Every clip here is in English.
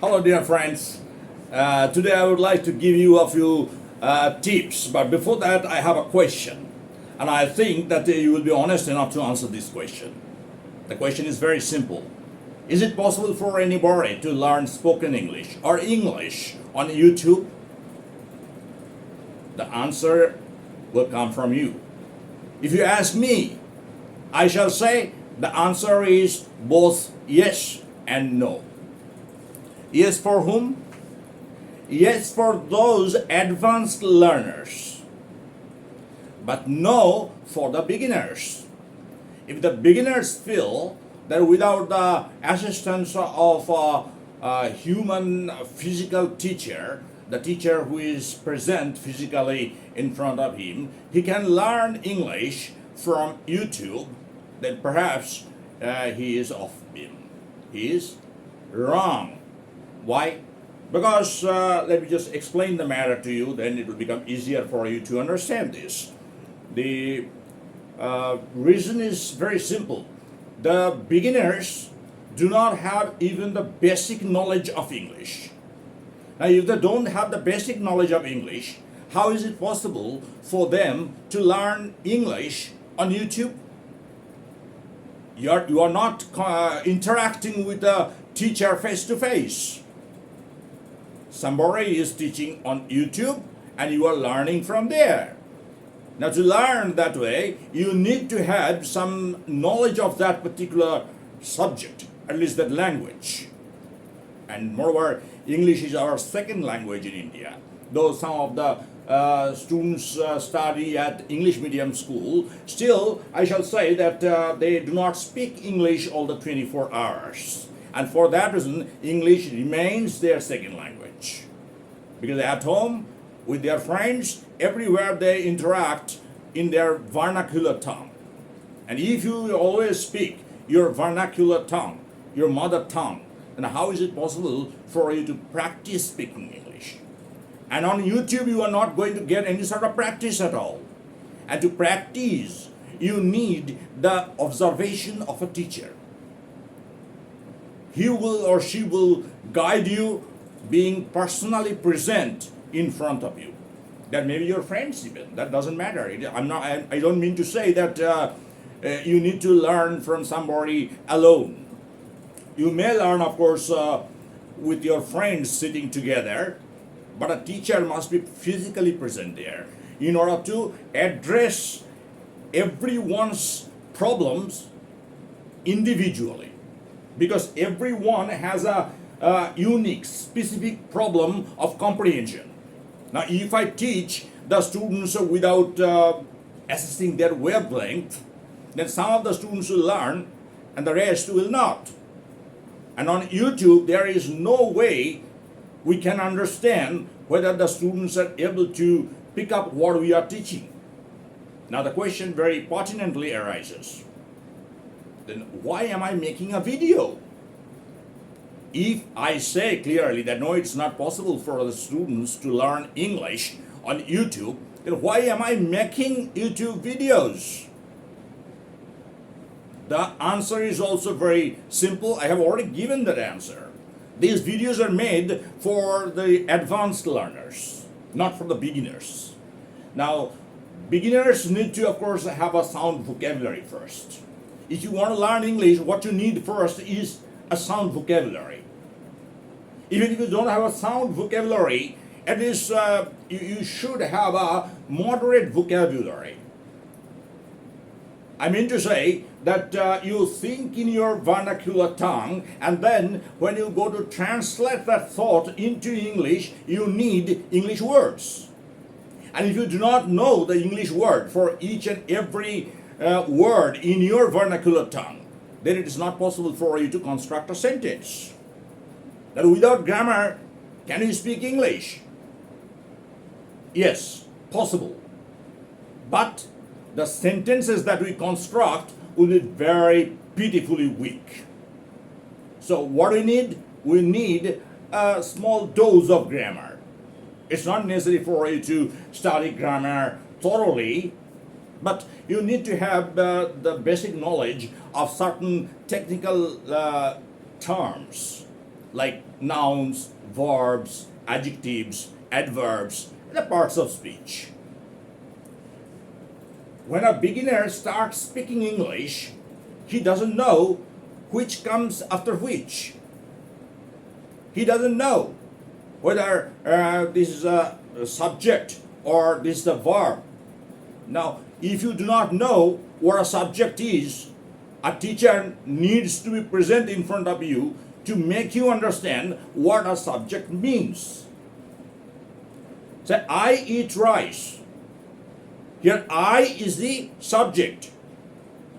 Hello, dear friends. Today I would like to give you a few tips, but before that, I have a question. And I think that you will be honest enough to answer this question. The question is very simple. Is it possible for anybody to learn spoken English or English on YouTube? The answer will come from you. If you ask me, I shall say the answer is both yes and no. Yes, for whom? Yes, for those advanced learners, but no for the beginners. If the beginners feel that without the assistance of a human physical teacher, the teacher who is present physically in front of him, he can learn English from YouTube, then perhaps he is off beam. He is wrong. Why? Because let me just explain the matter to you, then it will become easier for you to understand this. The reason is very simple. The beginners do not have even the basic knowledge of English. Now, if they don't have the basic knowledge of English, how is it possible for them to learn English on YouTube? You are not interacting with the teacher face to face. Somebody is teaching on YouTube and you are learning from there. Now, to learn that way, you need to have some knowledge of that particular subject, at least that language. And moreover, English is our second language in India. Though some of the students study at English medium school, still I shall say that they do not speak English all the 24 hours. And for that reason, English remains their second language. Because at home, with their friends, everywhere they interact in their vernacular tongue. And if you always speak your vernacular tongue, your mother tongue, then how is it possible for you to practice speaking English? And on YouTube, you are not going to get any sort of practice at all. And to practice, you need the observation of a teacher. He will or she will guide you, being personally present in front of you. That may be your friends even. That doesn't matter. I don't mean to say that you need to learn from somebody alone. You may learn, of course, with your friends sitting together, but a teacher must be physically present there in order to address everyone's problems individually. Because everyone has a unique, specific problem of comprehension. Now, if I teach the students without assessing their wavelength, then some of the students will learn and the rest will not. And on YouTube, there is no way we can understand whether the students are able to pick up what we are teaching. Now, the question very pertinently arises. Then why am I making a video? If I say clearly that no, it's not possible for the students to learn English on YouTube, then why am I making YouTube videos? The answer is also very simple. I have already given that answer. These videos are made for the advanced learners, not for the beginners. Now, beginners need to, of course, have a sound vocabulary first. If you want to learn English, what you need first is a sound vocabulary. Even if you don't have a sound vocabulary, at least you should have a moderate vocabulary. I mean to say that you think in your vernacular tongue, and then when you go to translate that thought into English, you need English words. And if you do not know the English word for each and every word in your vernacular tongue, then it is not possible for you to construct a sentence. That without grammar, can you speak English? Yes, possible. But the sentences that we construct will be very pitifully weak. So what do we need? We need a small dose of grammar. It's not necessary for you to study grammar thoroughly, but you need to have the basic knowledge of certain technical terms. like nouns, verbs, adjectives, adverbs, the parts of speech. When a beginner starts speaking English, he doesn't know which comes after which. He doesn't know whether this is a subject or this is a verb. Now, if you do not know what a subject is, a teacher needs to be present in front of you to make you understand what a subject means. Say, I eat rice. Here, I is the subject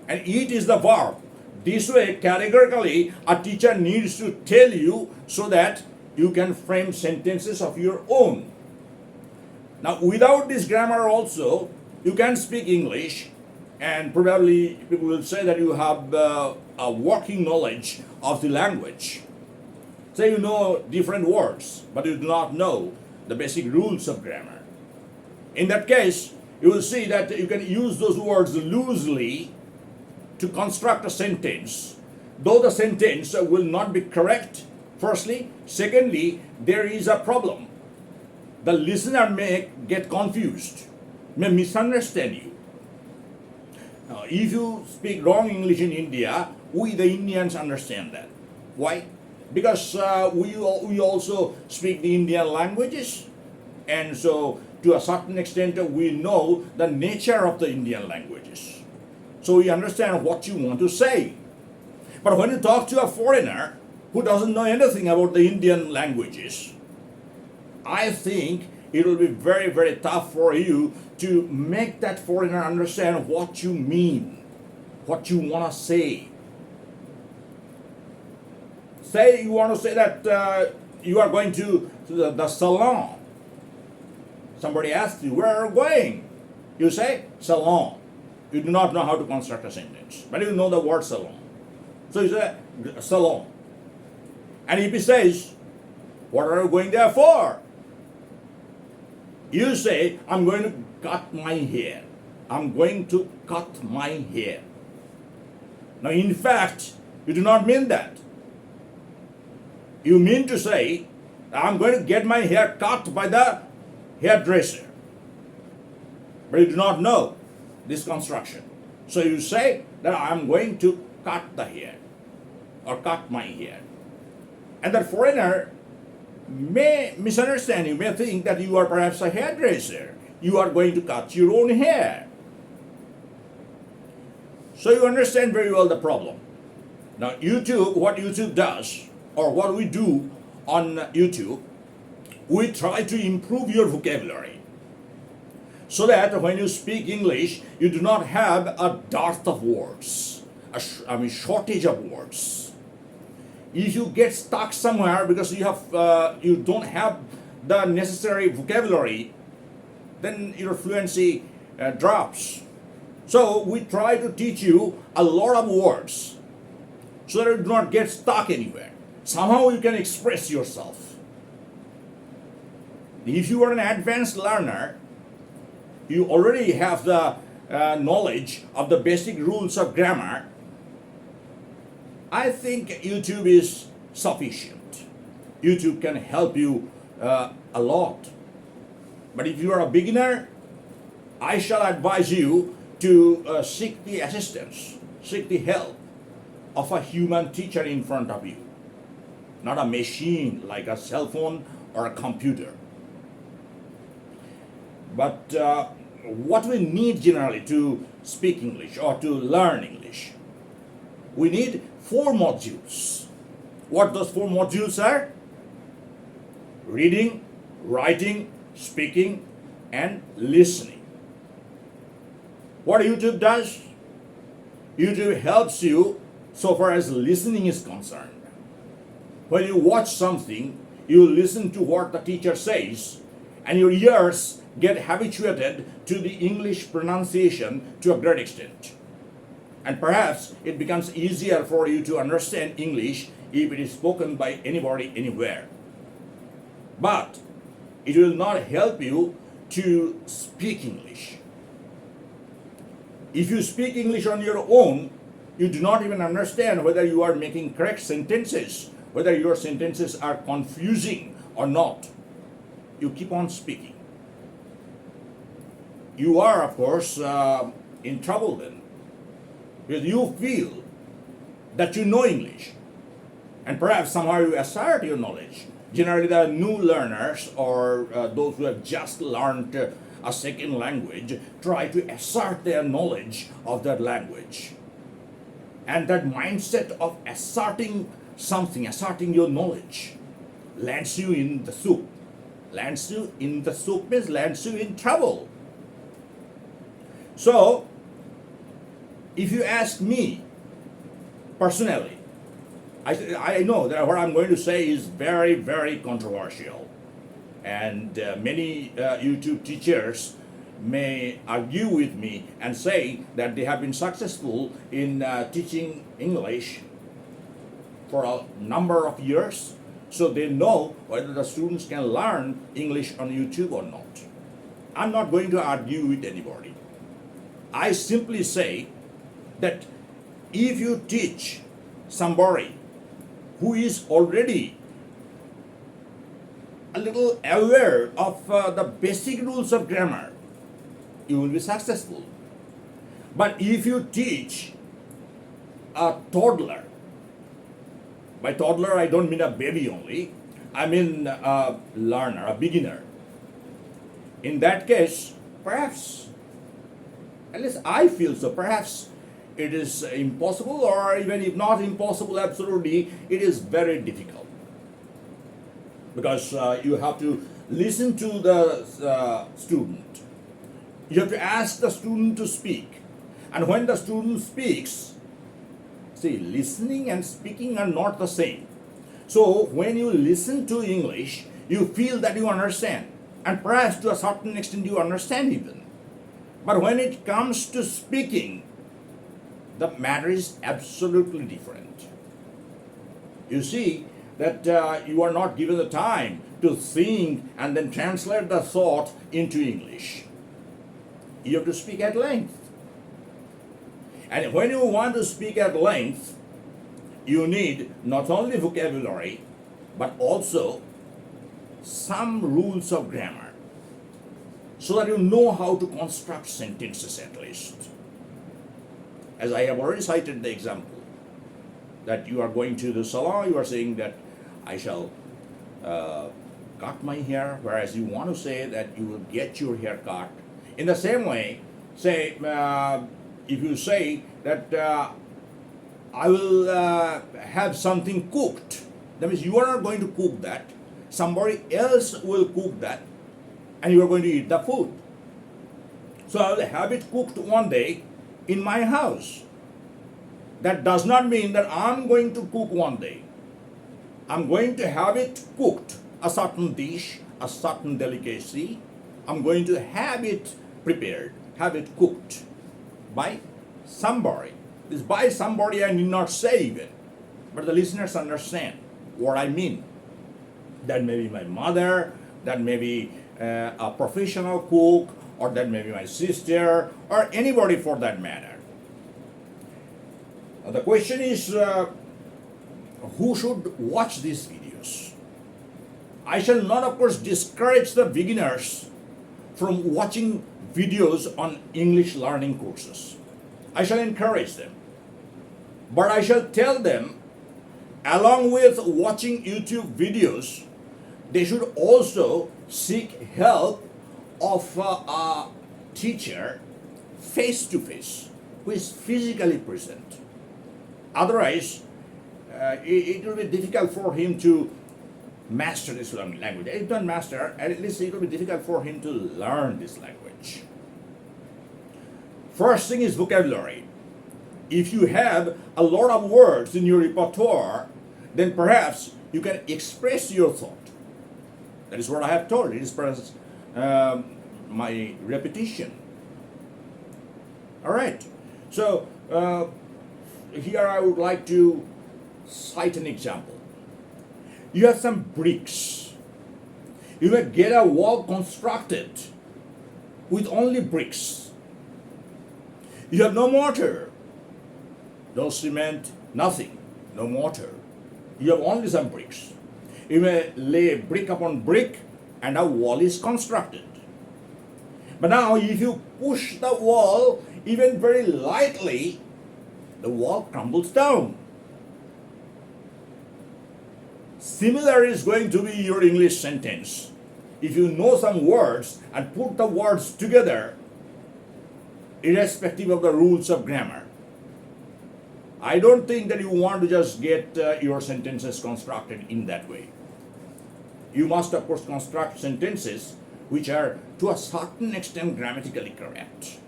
and eat is the verb. This way, categorically, a teacher needs to tell you so that you can frame sentences of your own. Now, without this grammar also, you can speak English, and probably people will say that you have a working knowledge of the language. Say you know different words, but you do not know the basic rules of grammar. In that case, you will see that you can use those words loosely to construct a sentence, though the sentence will not be correct, firstly. Secondly, there is a problem. The listener may get confused, may misunderstand you. Now, if you speak wrong English in India, we the Indians understand that. Why? Because we also speak the Indian languages, and so to a certain extent we know the nature of the Indian languages. So we understand what you want to say. But when you talk to a foreigner who doesn't know anything about the Indian languages, I think it will be very, very tough for you to make that foreigner understand what you mean, what you want to say. Say you want to say that you are going to the salon. Somebody asks you, where are you going? You say, salon. You do not know how to construct a sentence, but you know the word salon. So you say, salon. And if he says, what are you going there for? You say, I'm going to cut my hair. I'm going to cut my hair. Now, in fact, you do not mean that. You mean to say, I'm going to get my hair cut by the hairdresser. But you do not know this construction. So you say that I'm going to cut the hair or cut my hair. And that foreigner may misunderstand you, may think that you are perhaps a hairdresser. You are going to cut your own hair. So you understand very well the problem. Now, YouTube, what YouTube does, or what we do on YouTube, we try to improve your vocabulary so that when you speak English, you do not have a dearth of words, shortage of words. If you get stuck somewhere because you don't have the necessary vocabulary, then your fluency drops. So we try to teach you a lot of words so that you do not get stuck anywhere. Somehow you can express yourself. If you are an advanced learner, you already have the knowledge of the basic rules of grammar. I think YouTube is sufficient. YouTube can help you a lot. But if you are a beginner, I shall advise you to seek the assistance, seek the help of a human teacher in front of you, not a machine like a cell phone or a computer. But what we need generally to speak English or to learn English, we need 4 modules. What those 4 modules are? Reading, writing, speaking, and listening. What YouTube does? YouTube helps you so far as listening is concerned. When you watch something, you listen to what the teacher says, and your ears get habituated to the English pronunciation to a great extent. And perhaps it becomes easier for you to understand English if it is spoken by anybody anywhere. But it will not help you to speak English. If you speak English on your own, you do not even understand whether you are making correct sentences, whether your sentences are confusing or not, you keep on speaking. You are, of course, in trouble then, because you feel that you know English, and perhaps somehow you assert your knowledge. Generally, the new learners or those who have just learned a second language try to assert their knowledge of that language. And that mindset of asserting something, asserting your knowledge, lands you in the soup. Lands you in the soup means lands you in trouble. So, if you ask me personally, I know that what I'm going to say is very, very controversial. And many YouTube teachers may argue with me and say that they have been successful in teaching English for a number of years, so they know whether the students can learn English on YouTube or not. I'm not going to argue with anybody. I simply say that if you teach somebody who is already a little aware of the basic rules of grammar, you will be successful. But if you teach a toddler, by toddler I don't mean a baby only, I mean a learner, a beginner. In that case, perhaps, at least I feel so, perhaps it is impossible, or even if not impossible, absolutely, it is very difficult. Because you have to listen to the student. You have to ask the student to speak. And when the student speaks, see, listening and speaking are not the same. So when you listen to English, you feel that you understand. And perhaps to a certain extent you understand even. But when it comes to speaking, the matter is absolutely different. You see that you are not given the time to think and then translate the thought into English. You have to speak at length. And when you want to speak at length, you need not only vocabulary, but also some rules of grammar, so that you know how to construct sentences at least. As I have already cited the example, that you are going to the salon, you are saying that I shall cut my hair, whereas you want to say that you will get your hair cut. In the same way, say, if you say that I will have something cooked, that means you are not going to cook that, somebody else will cook that, and you are going to eat the food. So I will have it cooked one day in my house. That does not mean that I'm going to cook one day. I'm going to have it cooked, a certain dish, a certain delicacy. I'm going to have it prepared, have it cooked by somebody. This by somebody I need not say even, but the listeners understand what I mean. That may be my mother, that may be a professional cook, or that may be my sister, or anybody for that matter. The question is, who should watch these videos? I shall not, of course, discourage the beginners from watching videos on English learning courses. I shall encourage them. But I shall tell them, along with watching YouTube videos, they should also seek help of a teacher face to face, who is physically present. Otherwise, it will be difficult for him to master this language. If not master, at least it will be difficult for him to learn this language. First thing is vocabulary. If you have a lot of words in your repertoire, then perhaps you can express your thought. That is what I have told. It is perhaps my repetition. All right. So here I would like to cite an example. You have some bricks. You may get a wall constructed with only bricks. You have no mortar, no cement, nothing, no mortar. You have only some bricks. You may lay brick upon brick and a wall is constructed. But now if you push the wall even very lightly, the wall crumbles down. Similar is going to be your English sentence. If you know some words and put the words together, irrespective of the rules of grammar, I don't think that you want to just get your sentences constructed in that way. You must, of course, construct sentences which are to a certain extent grammatically correct.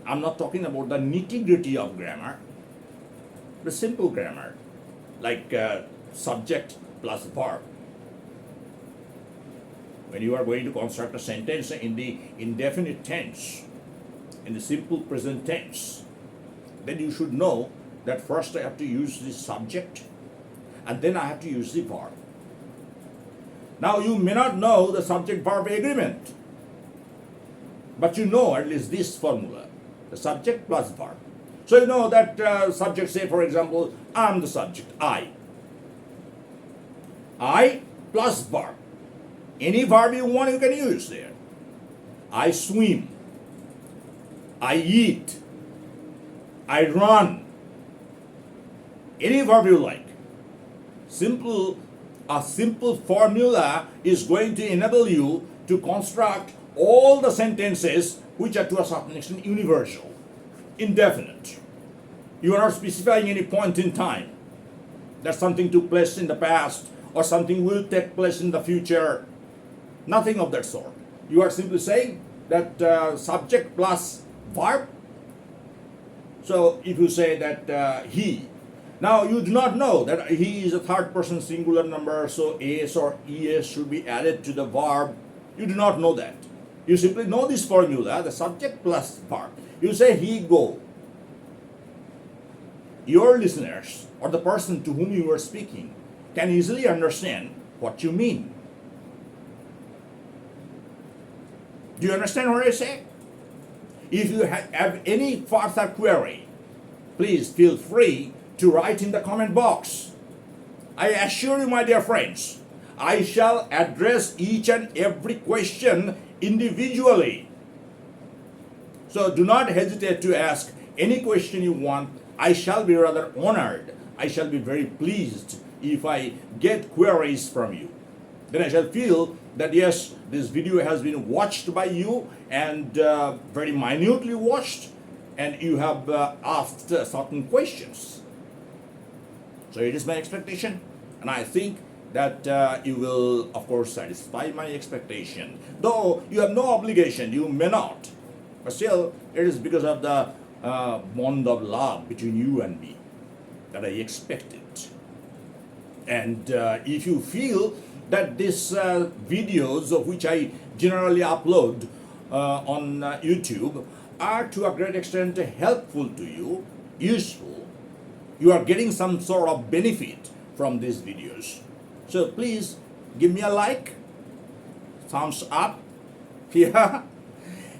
I'm not talking about the nitty-gritty of grammar, the simple grammar, like subject plus verb. When you are going to construct a sentence in the indefinite tense, in the simple present tense, then you should know that first I have to use the subject and then I have to use the verb. Now you may not know the subject-verb agreement, but you know at least this formula, the subject plus verb. So you know that subject, say for example, I'm the subject, I plus verb. Any verb you want you can use there. I swim, I eat, I run. Any verb you like. A simple formula is going to enable you to construct all the sentences which are to a certain extent universal, indefinite. You are not specifying any point in time that something took place in the past or something will take place in the future. Nothing of that sort. You are simply saying that subject plus verb. So if you say that he, now you do not know that he is a third person singular number, so es or es should be added to the verb. You do not know that. You simply know this formula, the subject plus verb. You say he go. Your listeners or the person to whom you are speaking can easily understand what you mean. Do you understand what I say? If you have any further query, please feel free to write in the comment box. I assure you, my dear friends, I shall address each and every question individually. So do not hesitate to ask any question you want. I shall be rather honored. I shall be very pleased if I get queries from you. Then I shall feel that yes, this video has been watched by you and very minutely watched, and you have asked certain questions. So it is my expectation, and I think that you will, of course, satisfy my expectation. Though you have no obligation, you may not. But still, it is because of the bond of love between you and me that I expect it. And if you feel that these videos, of which I generally upload on YouTube, are to a great extent helpful to you, useful, you are getting some sort of benefit from these videos. So please give me a like, thumbs up, yeah.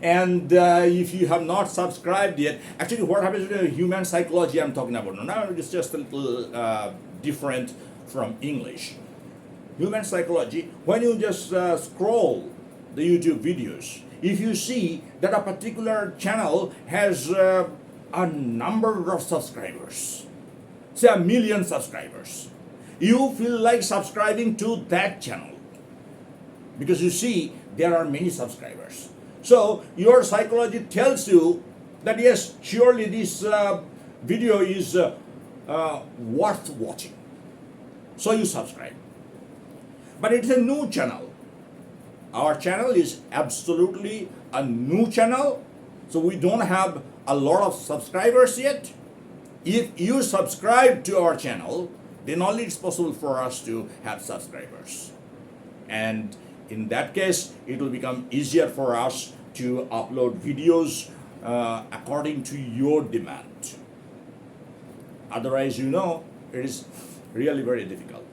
And if you have not subscribed yet, actually what happens with human psychology I'm talking about now, it's just a little different from English. Human psychology, when you just scroll the YouTube videos, if you see that a particular channel has a number of subscribers, say 1 million subscribers, you feel like subscribing to that channel because you see there are many subscribers. So your psychology tells you that yes, surely this video is worth watching. So you subscribe. But it's a new channel. Our channel is absolutely a new channel, so we don't have a lot of subscribers yet. If you subscribe to our channel, then only it's possible for us to have subscribers. And in that case, it will become easier for us to upload videos according to your demand. Otherwise, you know, it is really very difficult.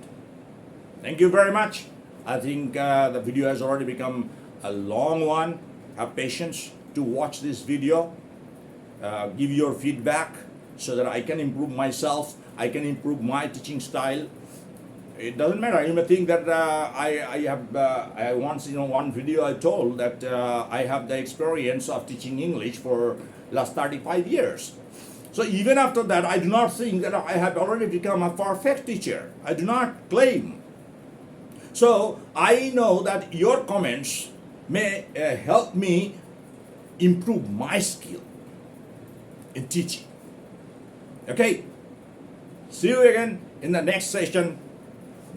Thank you very much. I think the video has already become a long one. Have patience to watch this video. Give your feedback so that I can improve myself. I can improve my teaching style. it doesn't matter. You may think that I once one video I told that I have the experience of teaching English for last 35 years. So even after that, I do not think that I have already become a perfect teacher. I do not claim. So I know that your comments may help me improve my skill in teaching. Okay? See you again in the next session.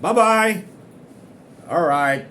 Bye-bye. All right.